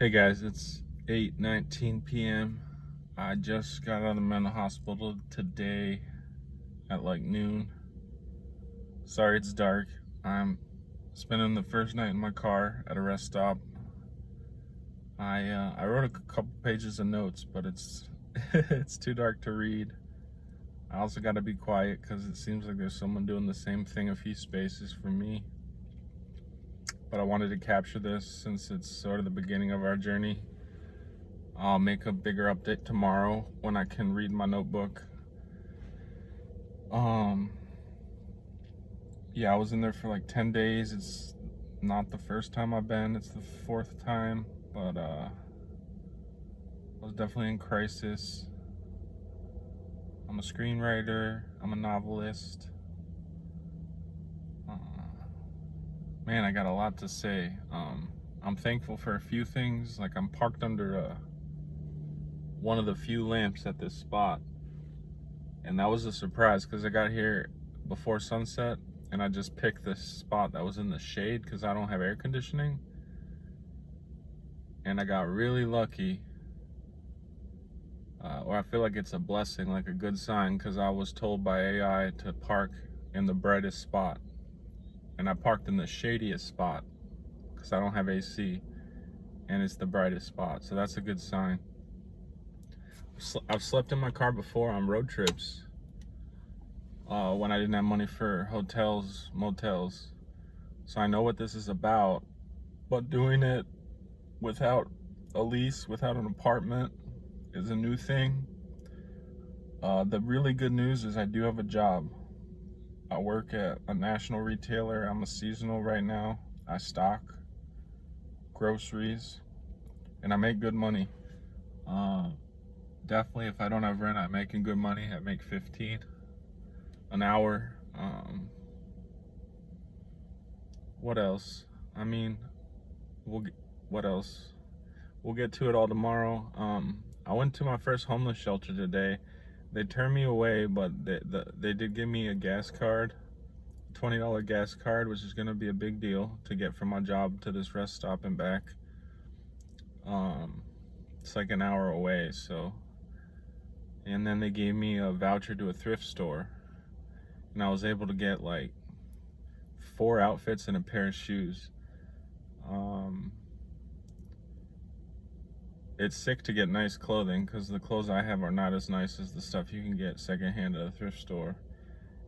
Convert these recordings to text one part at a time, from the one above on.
Hey guys, it's 8:19 p.m. I just got out of the mental hospital today at like noon. Sorry it's dark. I'm spending the first night in my car at a rest stop. I wrote a couple pages of notes, but it's it's too dark to read. I also got to be quiet because it seems like there's someone doing the same thing a few spaces from me. But I wanted to capture this since it's sort of the beginning of our journey. I'll make a bigger update tomorrow when I can read my notebook. Yeah, I was in there for like 10 days. It's not the first time I've been, it's the fourth time, but I was definitely in crisis. I'm a screenwriter, I'm a novelist. Man, I got a lot to say. I'm thankful for a few things. Like, I'm parked under one of the few lamps at this spot, and that was a surprise because I got here before sunset and I just picked this spot that was in the shade because I don't have air conditioning, and I got really lucky, or I feel like it's a blessing, like a good sign, because I was told by AI to park in the brightest spot, and I parked in the shadiest spot because I don't have AC and it's the brightest spot, so that's a good sign. I've slept in my car before on road trips when I didn't have money for hotels, motels. So I know what this is about, but doing it without a lease, without an apartment, is a new thing. The really good news is I do have a job. I work at a national retailer. I'm a seasonal right now. I stock groceries and I make good money. Definitely, if I don't have rent, I'm making good money. I make 15 an hour. What else? I mean, what else? We'll get to it all tomorrow. I went to my first homeless shelter today. They turned me away, but they did give me a gas card, $20 gas card, which is gonna be a big deal to get from my job to this rest stop and back. It's like an hour away, so. And then they gave me a voucher to a thrift store, and I was able to get like 4 outfits and a pair of shoes. It's sick to get nice clothing because the clothes I have are not as nice as the stuff you can get secondhand at a thrift store.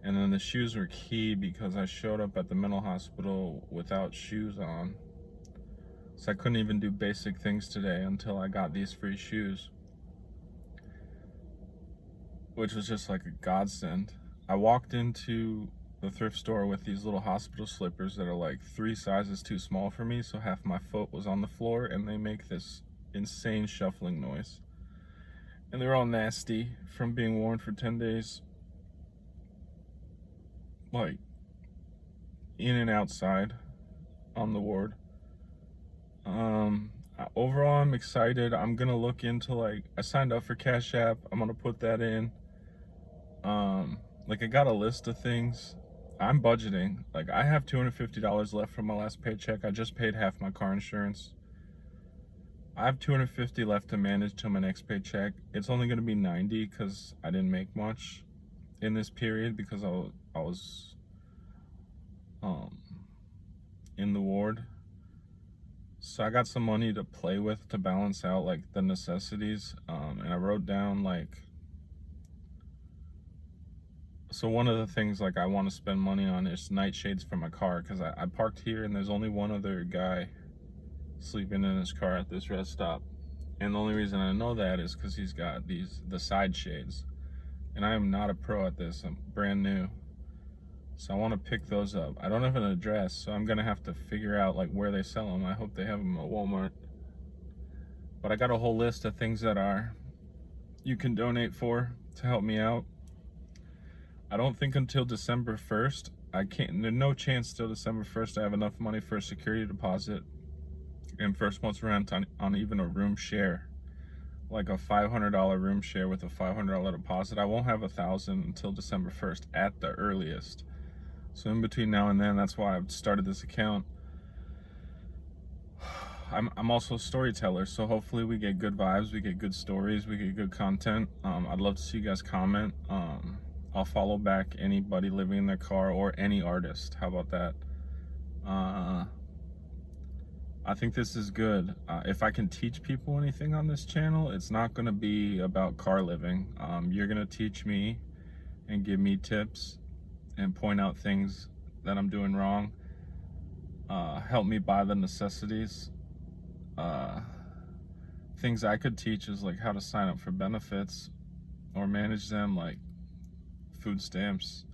And then the shoes were key because I showed up at the mental hospital without shoes on. So I couldn't even do basic things today until I got these free shoes, which was just like a godsend. I walked into the thrift store with these little hospital slippers that are like 3 sizes too small for me, so half my foot was on the floor, and they make this insane shuffling noise. And they're all nasty from being worn for 10 days. Like, in and outside on the ward. Overall, I'm excited. I'm gonna look into, like, I signed up for Cashapp. I'm gonna put that in. Like, I got a list of things. I'm budgeting. Like, I have $250 left from my last paycheck. I just paid half my car insurance. I have $250 left to manage till my next paycheck. It's only gonna be $90 because I didn't make much in this period because I was in the ward. So I got some money to play with to balance out like the necessities. And I wrote down like, so one of the things like I want to spend money on is nightshades for my car, because I parked here and there's only one other guy sleeping in his car at this rest stop. And the only reason I know that is because he's got the side shades. And I am not a pro at this. I'm brand new. So I want to pick those up. I don't have an address, so I'm going to have to figure out like where they sell them. I hope they have them at Walmart. But I got a whole list of things that you can donate for to help me out. I don't think until December 1st, there's no chance till December 1st I have enough money for a security deposit and first month's rent on even a room share, like a $500 room share with a $500 deposit. I won't have $1,000 until December 1st at the earliest. So in between now and then, that's why I've started this account. I'm also a storyteller, so hopefully we get good vibes, we get good stories, we get good content. I'd love to see you guys comment. I'll follow back anybody living in their car or any artist. How about that? I think this is good. If I can teach people anything on this channel, it's not going to be about car living. You're going to teach me and give me tips and point out things that I'm doing wrong. Help me buy the necessities. Things I could teach is like how to sign up for benefits or manage them, like food stamps,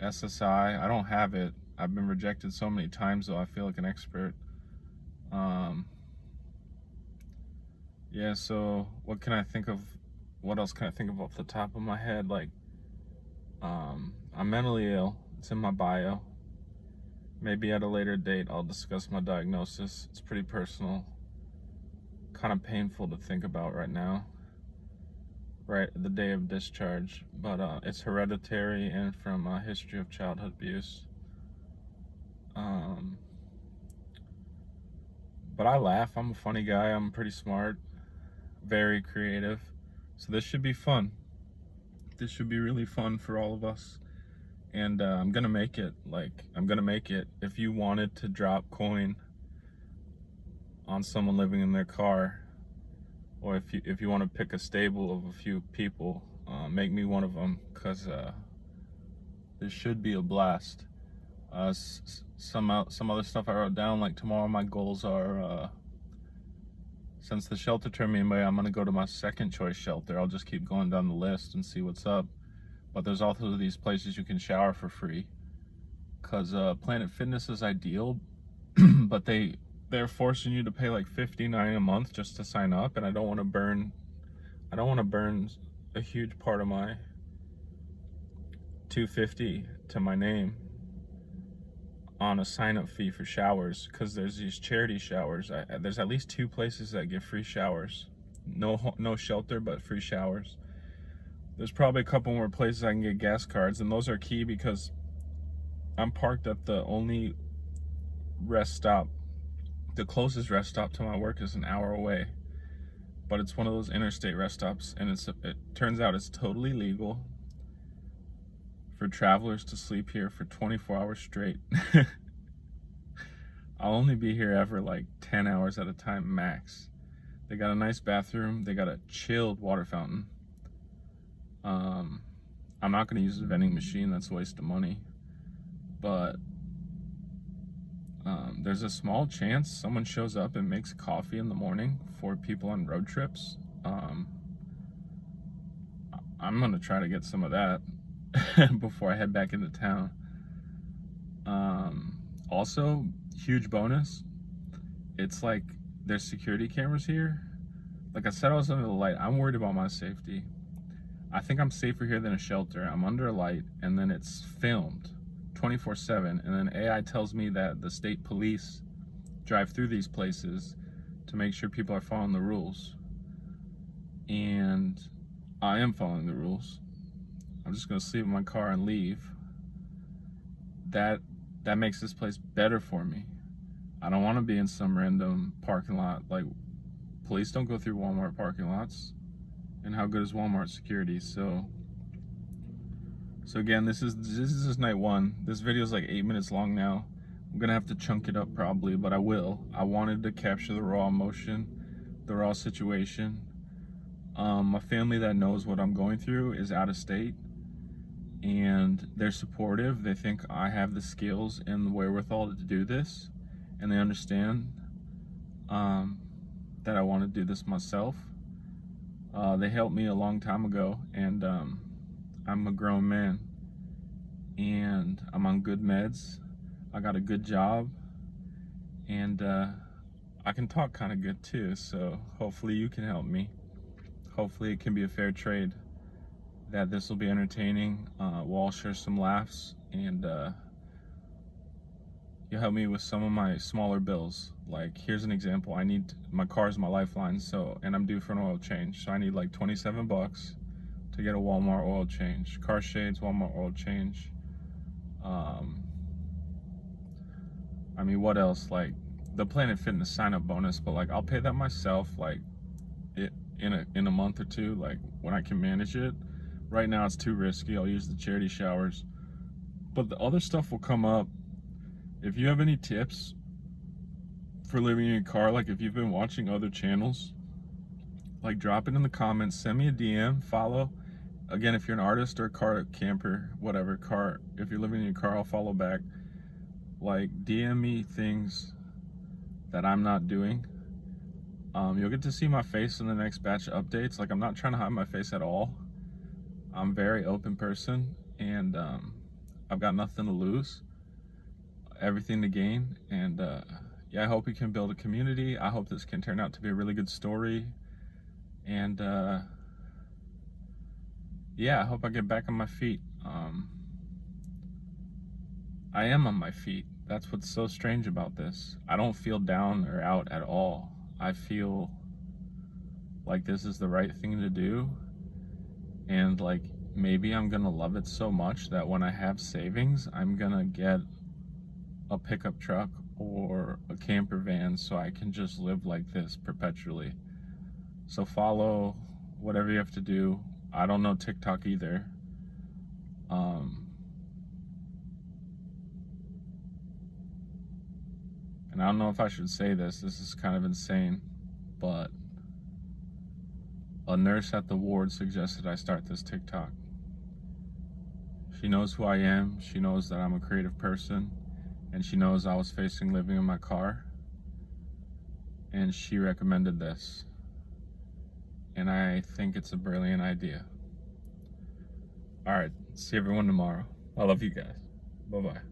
SSI. I don't have it. I've been rejected so many times, though I feel like an expert. Yeah, so what can I think of? What else can I think of off the top of my head? Like, I'm mentally ill. It's in my bio. Maybe at a later date I'll discuss my diagnosis. It's pretty personal. Kind of painful to think about right now. Right, the day of discharge. But it's hereditary and from a history of childhood abuse. But I laugh. I'm a funny guy. I'm pretty smart. Very creative. So this should be fun. This should be really fun for all of us. And I'm gonna make it. I'm gonna make it. If you wanted to drop coin on someone living in their car, or if you want to pick a stable of a few people, make me one of them, because this should be a blast. Some other stuff I wrote down, like tomorrow my goals are, since the shelter turned me away, I'm gonna go to my second choice shelter. I'll just keep going down the list and see what's up. But there's also these places you can shower for free, because Planet Fitness is ideal, but they're forcing you to pay like $59 a month just to sign up, and I don't want to burn a huge part of my $250 to my name on a sign-up fee for showers, because there's these charity showers. There's at least 2 places that give free showers. No shelter, but free showers. There's probably a couple more places I can get gas cards, and those are key because I'm parked at the only rest stop. The closest rest stop to my work is an hour away, but it's one of those interstate rest stops, and it turns out it's totally legal for travelers to sleep here for 24 hours straight. I'll only be here ever like 10 hours at a time max. They got a nice bathroom. They got a chilled water fountain. I'm not going to use a vending machine. That's a waste of money. But there's a small chance someone shows up and makes coffee in the morning for people on road trips. I'm going to try to get some of that before I head back into town. Also, huge bonus, it's like there's security cameras here. Like I said, I was under the light. I'm worried about my safety. I think I'm safer here than a shelter. I'm under a light, and then it's filmed 24/7, and then AI tells me that the state police drive through these places to make sure people are following the rules. And I am following the rules. I'm just gonna sleep in my car and leave. That makes this place better for me. I don't want to be in some random parking lot. Like, police don't go through Walmart parking lots. And how good is Walmart security? So again, this is just night 1. This video is like 8 minutes long now. I'm gonna have to chunk it up probably, but I will. I wanted to capture the raw emotion, the raw situation. A family that knows what I'm going through is out of state, and they're supportive. They think I have the skills and the wherewithal to do this, and they understand that I want to do this myself. They helped me a long time ago, and I'm a grown man, and I'm on good meds. I got a good job, and I can talk kind of good too, so hopefully you can help me. Hopefully it can be a fair trade, that this will be entertaining. We'll all share some laughs, and you'll help me with some of my smaller bills. Like, here's an example. My car is my lifeline, and I'm due for an oil change, so I need like 27 bucks to get a Walmart oil change. Car shades, Walmart oil change. I mean, what else? Like, the Planet Fitness sign up bonus, but like I'll pay that myself like it in a month or two, like when I can manage it. Right now it's too risky. I'll use the charity showers, but the other stuff will come up. If you have any tips for living in your car, like if you've been watching other channels, like drop it in the comments, send me a DM, follow. Again, if you're an artist or a car camper, whatever car, if you're living in your car, I'll follow back. Like DM me things that I'm not doing. You'll get to see my face in the next batch of updates. Like, I'm not trying to hide my face at all. I'm a very open person, and I've got nothing to lose, everything to gain. And yeah, I hope we can build a community. I hope this can turn out to be a really good story. And yeah, I hope I get back on my feet. I am on my feet. That's what's so strange about this. I don't feel down or out at all. I feel like this is the right thing to do. And like, maybe I'm gonna love it so much that when I have savings, I'm gonna get a pickup truck or a camper van so I can just live like this perpetually. So follow whatever you have to do. I don't know TikTok either. And I don't know if I should say this. This is kind of insane, but a nurse at the ward suggested I start this TikTok. She knows who I am. She knows that I'm a creative person, and she knows I was facing living in my car, and she recommended this. And I think it's a brilliant idea. All right, see everyone tomorrow. I love you guys. Bye-bye.